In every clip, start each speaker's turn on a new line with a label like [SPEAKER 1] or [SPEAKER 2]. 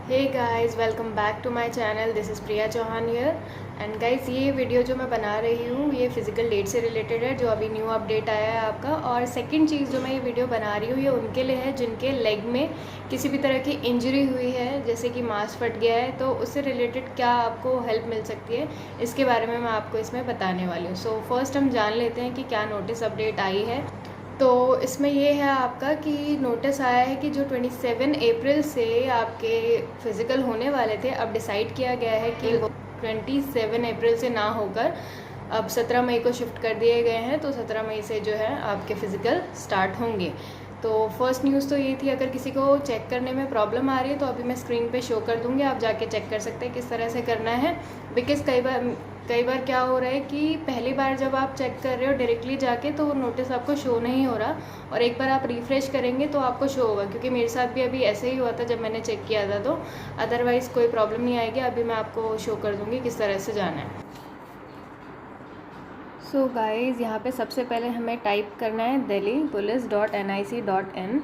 [SPEAKER 1] Hey guys, welcome back to my channel. This is Priya Chauhan here. And guys, ये video जो मैं बना रही हूँ ये फिज़िकल डेट से रिलेटेड है, जो अभी न्यू अपडेट आया है आपका। और सेकंड चीज़ जो मैं ये वीडियो बना रही हूँ ये उनके लिए है जिनके लेग में किसी भी तरह की इंजरी हुई है, जैसे कि मांस फट गया है, तो उससे रिलेटेड क्या आपको हेल्प मिल सकती है, इसके बारे में मैं आपको इसमें बताने वाली हूँ। सो फर्स्ट हम जान लेते हैं कि क्या नोटिस अपडेट आई है। तो इसमें ये है आपका कि नोटिस आया है कि जो 27 अप्रैल से आपके फ़िज़िकल होने वाले थे, अब डिसाइड किया गया है कि 27 अप्रैल से ना होकर अब 17 मई को शिफ्ट कर दिए गए हैं। तो 17 मई से जो है आपके फ़िज़िकल स्टार्ट होंगे। तो फर्स्ट न्यूज़ तो ये थी। अगर किसी को चेक करने में प्रॉब्लम आ रही है तो अभी मैं स्क्रीन पे शो कर दूँगी, आप जाके चेक कर सकते हैं किस तरह से करना है। बिकॉज़ कई बार क्या हो रहा है कि पहली बार जब आप चेक कर रहे हो डायरेक्टली जाके तो वो नोटिस आपको शो नहीं हो रहा, और एक बार आप रिफ़्रेश करेंगे तो आपको शो होगा। क्योंकि मेरे साथ भी अभी ऐसे ही हुआ था जब मैंने चेक किया था। तो अदरवाइज़ कोई प्रॉब्लम नहीं आएगी। अभी मैं आपको शो कर दूँगी किस तरह से जाना है। सो गाइज़, यहाँ पे सबसे पहले हमें टाइप करना है delhipolice.nic.in।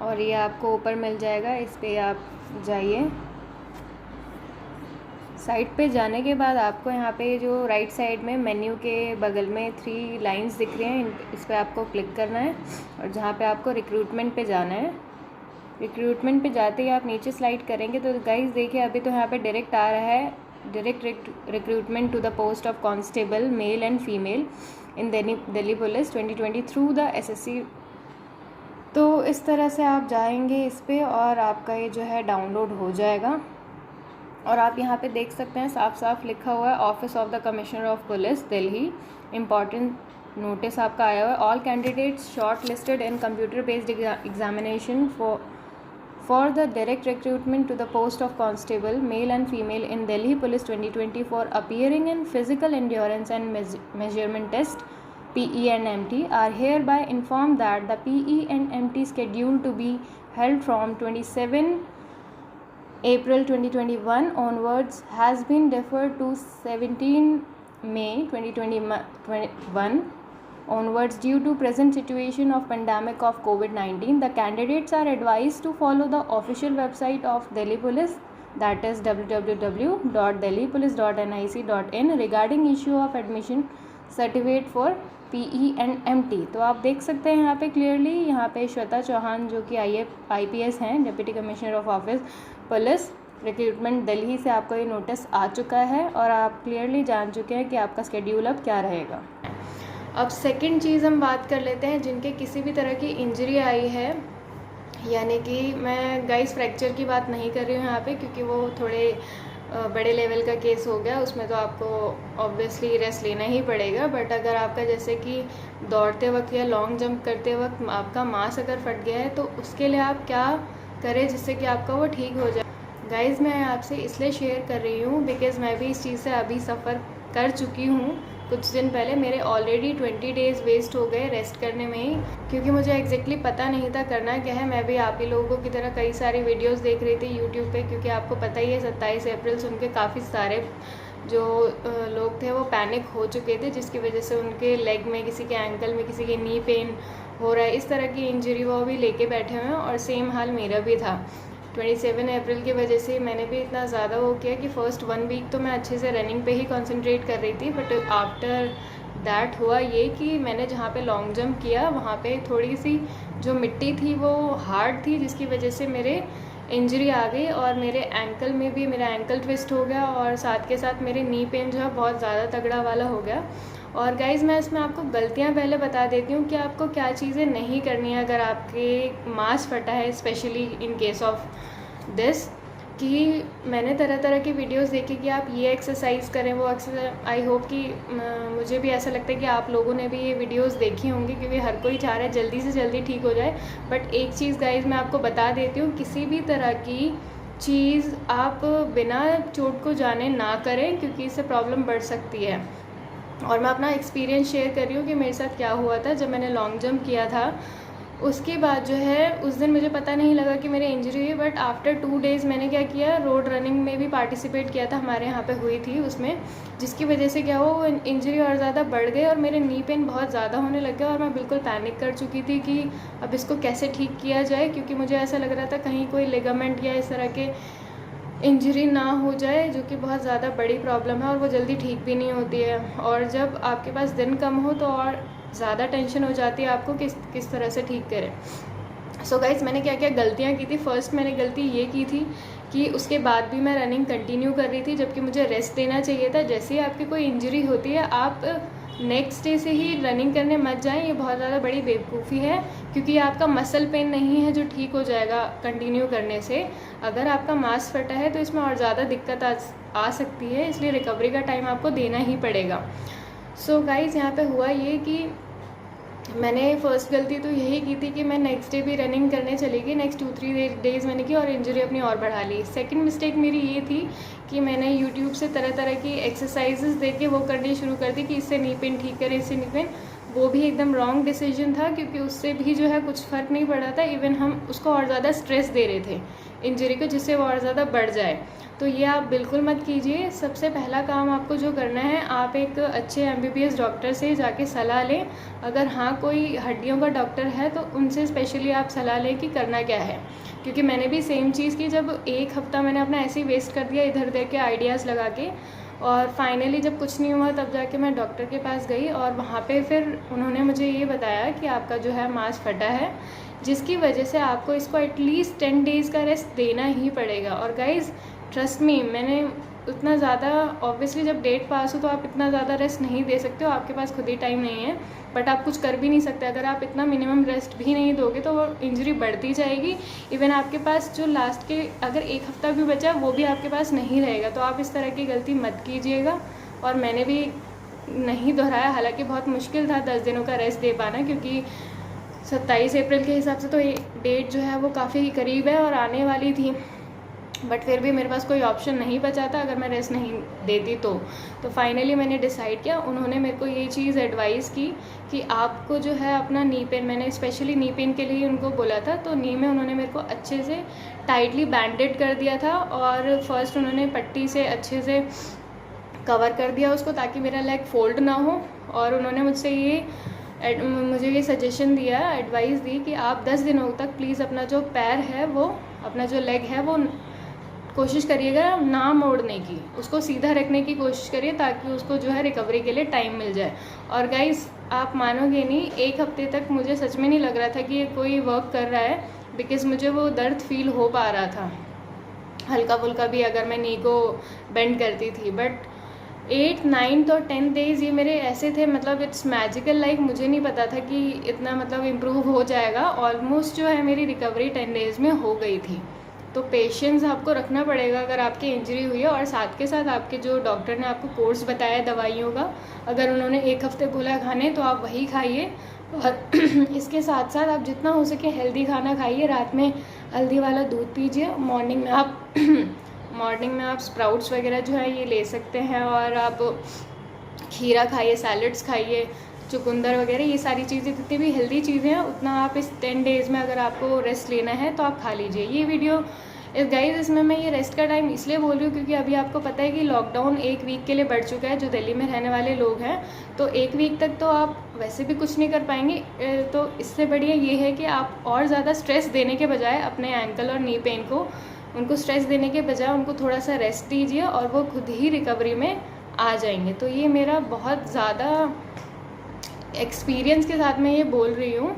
[SPEAKER 1] और ये आपको ऊपर मिल जाएगा, इस पर आप जाइए। साइट पे जाने के बाद आपको यहाँ पे जो राइट साइड में मेन्यू के बगल में 3 लाइंस दिख रही हैं, इस पर आपको क्लिक करना है। और जहाँ पे आपको रिक्रूटमेंट पे जाना है, रिक्रूटमेंट पे जाते ही आप नीचे स्लाइड करेंगे तो गाइस देखिए, अभी तो यहाँ पे डायरेक्ट आ रहा है, direct recruitment to the post of constable male and female in Delhi police 2020 through the SSC. तो इस तरह से आप जाएंगे इस पर और आपका ये जो है डाउनलोड हो जाएगा। और आप यहाँ पे देख सकते हैं साफ साफ लिखा हुआ है office of the commissioner of police Delhi. Important notice आपका आया हुआ है। All candidates shortlisted in computer based examination for the direct recruitment to the post of constable male and female in Delhi police 2020 for appearing in physical endurance and measurement test PE and MT are hereby informed that the PE and MT scheduled to be held from 27 April 2021 onwards has been deferred to 17 May 2021 onwards due to present situation of pandemic of COVID-19. The candidates are advised to follow the official website of Delhi Police, that is www.delhipolice.nic.in regarding issue of admission certificate for PE and MT। तो आप देख सकते हैं यहाँ पे clearly, यहाँ पे श्वेता चौहान जो कि IPS हैं, deputy commissioner of office police recruitment Delhi से आपको ये नोटिस आ चुका है और आप क्लियरली जान चुके हैं कि आपका स्केड्यूल अब क्या रहेगा। अब सेकंड चीज़ हम बात कर लेते हैं जिनके किसी भी तरह की इंजरी आई है, यानी कि मैं गाइस फ्रैक्चर की बात नहीं कर रही हूँ यहाँ पे, क्योंकि वो थोड़े बड़े लेवल का केस हो गया, उसमें तो आपको ऑब्वियसली रेस्ट लेना ही पड़ेगा। बट अगर आपका जैसे कि दौड़ते वक्त या लॉन्ग जंप करते वक्त आपका मांस अगर फट गया है तो उसके लिए आप क्या करें जिससे कि आपका वो ठीक हो जाए। गाइज़, मैं आपसे इसलिए शेयर कर रही हूँ बिकॉज़ मैं भी इस चीज़ से अभी सफ़र कर चुकी हूँ। कुछ दिन पहले मेरे ऑलरेडी 20 डेज़ वेस्ट हो गए रेस्ट करने में ही, क्योंकि मुझे एग्जैक्टली पता नहीं था करना क्या है। मैं भी आप ही लोगों की तरह कई सारी वीडियोस देख रही थी यूट्यूब पे, क्योंकि आपको पता ही है 27 अप्रैल से उनके काफ़ी सारे जो लोग थे वो पैनिक हो चुके थे, जिसकी वजह से उनके लेग में, किसी के एंकल में, किसी के नी पेन हो रहा है, इस तरह की इंजरी वो भी लेके बैठे हुए हैं। और सेम हाल मेरा भी था 27 अप्रैल की वजह से। मैंने भी इतना ज़्यादा वो किया कि फ़र्स्ट 1 वीक तो मैं अच्छे से रनिंग पे ही कंसंट्रेट कर रही थी। बट आफ्टर दैट हुआ ये कि मैंने जहाँ पे लॉन्ग जंप किया वहाँ पे थोड़ी सी जो मिट्टी थी वो हार्ड थी, जिसकी वजह से मेरे इंजरी आ गई और मेरे एंकल में भी मेरा एंकल ट्विस्ट हो गया, और साथ के साथ मेरे नी पेन जो है बहुत ज़्यादा तगड़ा वाला हो गया। और गाइज़, मैं इसमें आपको गलतियाँ पहले बता देती हूँ कि आपको क्या चीज़ें नहीं करनी है अगर आपके मांस फटा है, specially in case of this. कि मैंने तरह तरह की वीडियोस देखी कि आप ये एक्सरसाइज करें, वो एक्सरसाइज। आई होप कि मुझे भी ऐसा लगता है कि आप लोगों ने भी ये वीडियोस देखी होंगी, क्योंकि हर कोई चाह रहा है जल्दी से जल्दी ठीक हो जाए। बट एक चीज़ गाइज़ मैं आपको बता देती हूँ, किसी भी तरह की चीज़ आप बिना चोट को जाने ना करें, क्योंकि इससे प्रॉब्लम बढ़ सकती है। और मैं अपना एक्सपीरियंस शेयर कर रही हूँ कि मेरे साथ क्या हुआ था जब मैंने लॉन्ग जंप किया था। उसके बाद जो है उस दिन मुझे पता नहीं लगा कि मेरी इंजरी हुई, बट आफ्टर 2 डेज़ मैंने क्या किया, रोड रनिंग में भी पार्टिसिपेट किया था, हमारे यहाँ पे हुई थी उसमें, जिसकी वजह से क्या हो इंजरी और ज़्यादा बढ़ गई और मेरे नी पेन बहुत ज़्यादा होने लग गया और मैं बिल्कुल पैनिक कर चुकी थी कि अब इसको कैसे ठीक किया जाए, क्योंकि मुझे ऐसा लग रहा था कहीं कोई लिगामेंट या इस तरह के इंजरी ना हो जाए, जो कि बहुत ज़्यादा बड़ी प्रॉब्लम है और वो जल्दी ठीक भी नहीं होती है। और जब आपके पास दिन कम हो तो और ज़्यादा टेंशन हो जाती है आपको किस तरह से ठीक करें। सो गाइस, मैंने क्या क्या गलतियाँ की थी। फर्स्ट मैंने गलती ये की थी कि उसके बाद भी मैं रनिंग कंटिन्यू कर रही थी, जबकि मुझे रेस्ट देना चाहिए था। जैसे ही आपकी कोई इंजरी होती है आप नेक्स्ट डे से ही रनिंग करने मत जाएं, ये बहुत ज़्यादा बड़ी बेवकूफ़ी है, क्योंकि आपका मसल पेन नहीं है जो ठीक हो जाएगा कंटिन्यू करने से। अगर आपका मांस फटा है तो इसमें और ज़्यादा दिक्कत आ सकती है, इसलिए रिकवरी का टाइम आपको देना ही पड़ेगा। सो गाइज़, यहाँ पे हुआ ये कि मैंने फ़र्स्ट गलती तो यही की थी कि मैं नेक्स्ट डे भी रनिंग करने चली गई। नेक्स्ट 2-3 डेज़ मैंने की और इंजरी अपनी और बढ़ा ली। सेकंड मिस्टेक मेरी ये थी कि मैंने यूट्यूब से तरह तरह की एक्सरसाइजेस देख के वो करनी शुरू कर दी कि इससे नी पेन ठीक करें, इससे नी पेन। वो भी एकदम रॉन्ग डिसीजन था, क्योंकि उससे भी जो है कुछ फ़र्क नहीं पड़ा था। इवन हम उसको और ज़्यादा स्ट्रेस दे रहे थे इंजरी को, जिससे वो और ज़्यादा बढ़ जाए। तो ये आप बिल्कुल मत कीजिए। सबसे पहला काम आपको जो करना है, आप एक अच्छे MBBS डॉक्टर से जाके सलाह लें। अगर हाँ कोई हड्डियों का डॉक्टर है तो उनसे स्पेशली आप सलाह लें कि करना क्या है, क्योंकि मैंने भी सेम चीज़ की। जब 1 हफ़्ता मैंने अपना ऐसे ही वेस्ट कर दिया इधर उधर के आइडियाज़ लगा के, और फाइनली जब कुछ नहीं हुआ तब जाके मैं डॉक्टर के पास गई और वहाँ पे फिर उन्होंने मुझे ये बताया कि आपका जो है मांस फटा है, जिसकी वजह से आपको इसको एटलीस्ट 10 डेज़ का रेस्ट देना ही पड़ेगा। और गाइज़ ट्रस्ट मी, मैंने उतना ज़्यादा, ऑब्वियसली जब डेट पास हो तो आप इतना ज़्यादा रेस्ट नहीं दे सकते हो, आपके पास खुद ही टाइम नहीं है, बट आप कुछ कर भी नहीं सकते। अगर आप इतना मिनिमम रेस्ट भी नहीं दोगे तो वो इंजरी बढ़ती जाएगी। इवन आपके पास जो लास्ट के अगर 1 हफ़्ता भी बचा वो भी आपके पास नहीं रहेगा। तो आप इस तरह की गलती मत कीजिएगा। और मैंने भी नहीं दोहराया, हालांकि बहुत मुश्किल था 10 दिनों का रेस्ट दे पाना, क्योंकि 27 अप्रैल के हिसाब से तो डेट जो है वो काफ़ी करीब है और आने वाली थी, बट फिर भी मेरे पास कोई ऑप्शन नहीं बचा था अगर मैं रेस्ट नहीं देती तो फाइनली मैंने डिसाइड किया। उन्होंने मेरे को ये चीज़ एडवाइस की कि आपको जो है अपना नी पेन, मैंने स्पेशली नी पेन के लिए उनको बोला था, तो नी में उन्होंने मेरे को अच्छे से टाइटली बैंडेड कर दिया था। और फर्स्ट उन्होंने पट्टी से अच्छे से कवर कर दिया उसको, ताकि मेरा लेग फोल्ड ना हो। और उन्होंने मुझे ये सजेशन दिया, एडवाइस दी कि आप 10 दिनों तक प्लीज़ अपना जो पैर है वो, अपना जो लेग है वो कोशिश करिएगा ना मोड़ने की, उसको सीधा रखने की कोशिश करिए, ताकि उसको जो है रिकवरी के लिए टाइम मिल जाए। और गाइस, आप मानोगे नहीं, 1 हफ्ते तक मुझे सच में नहीं लग रहा था कि ये कोई वर्क कर रहा है, बिकॉज़ मुझे वो दर्द फील हो पा रहा था हल्का फुल्का भी अगर मैं नी को बेंड करती थी। बट 8, 9 और 10 डेज़ ये मेरे ऐसे थे, मतलब इट्स मैजिकल, लाइक मुझे नहीं पता था कि इतना मतलब इम्प्रूव हो जाएगा। ऑलमोस्ट जो है मेरी रिकवरी 10 डेज़ में हो गई थी। तो पेशेंस आपको रखना पड़ेगा अगर आपकी इंजरी हुई है, और साथ के साथ आपके जो डॉक्टर ने आपको कोर्स बताया दवाइयों का, अगर उन्होंने 1 हफ्ते बोला खाने तो आप वही खाइए। और इसके साथ साथ आप जितना हो सके हेल्दी खाना खाइए, रात में हल्दी वाला दूध पीजिए, मॉर्निंग में आप स्प्राउट्स वगैरह जो है ये ले सकते हैं, और आप खीरा खाइए, सैलड्स खाइए, चुकंदर वगैरह, ये सारी चीज़ें जितनी भी हेल्दी चीज़ें हैं उतना आप इस 10 डेज़ में अगर आपको रेस्ट लेना है तो आप खा लीजिए। ये वीडियो गाइस, इसमें मैं ये रेस्ट का टाइम इसलिए बोल रही हूँ क्योंकि अभी आपको पता है कि लॉकडाउन 1 वीक के लिए बढ़ चुका है। जो दिल्ली में रहने वाले लोग हैं तो 1 वीक तक तो आप वैसे भी कुछ नहीं कर पाएंगे, तो इससे बढ़िया ये है कि आप और ज़्यादा स्ट्रेस देने के बजाय अपने एंकल और नी पेन को, उनको स्ट्रेस देने के बजाय उनको थोड़ा सा रेस्ट दीजिए और वो खुद ही रिकवरी में आ जाएंगे। तो ये मेरा बहुत ज़्यादा एक्सपीरियंस के साथ मैं ये बोल रही हूँ,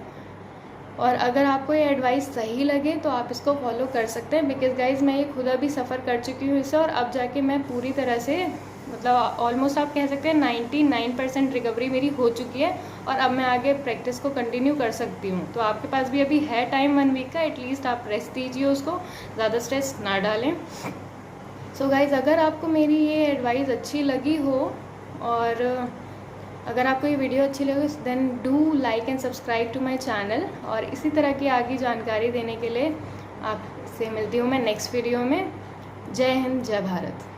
[SPEAKER 1] और अगर आपको ये एडवाइस सही लगे तो आप इसको फॉलो कर सकते हैं, बिकॉज़ गाइज मैं ये खुदा भी सफ़र कर चुकी हूँ इससे, और अब जाके मैं पूरी तरह से, मतलब ऑलमोस्ट आप कह सकते हैं 99% रिकवरी मेरी हो चुकी है, और अब मैं आगे प्रैक्टिस को कंटिन्यू कर सकती हूँ। तो आपके पास भी अभी है टाइम 1 वीक का, एटलीस्ट आप रेस्ट दीजिए उसको, ज़्यादा स्ट्रेस ना डालें। सो गाइज़, अगर आपको मेरी ये एडवाइस अच्छी लगी हो और अगर आपको ये वीडियो अच्छी लगे then do like and subscribe to my channel, और इसी तरह की आगे जानकारी देने के लिए आपसे मिलती हूँ मैं नेक्स्ट वीडियो में। जय हिंद, जय भारत।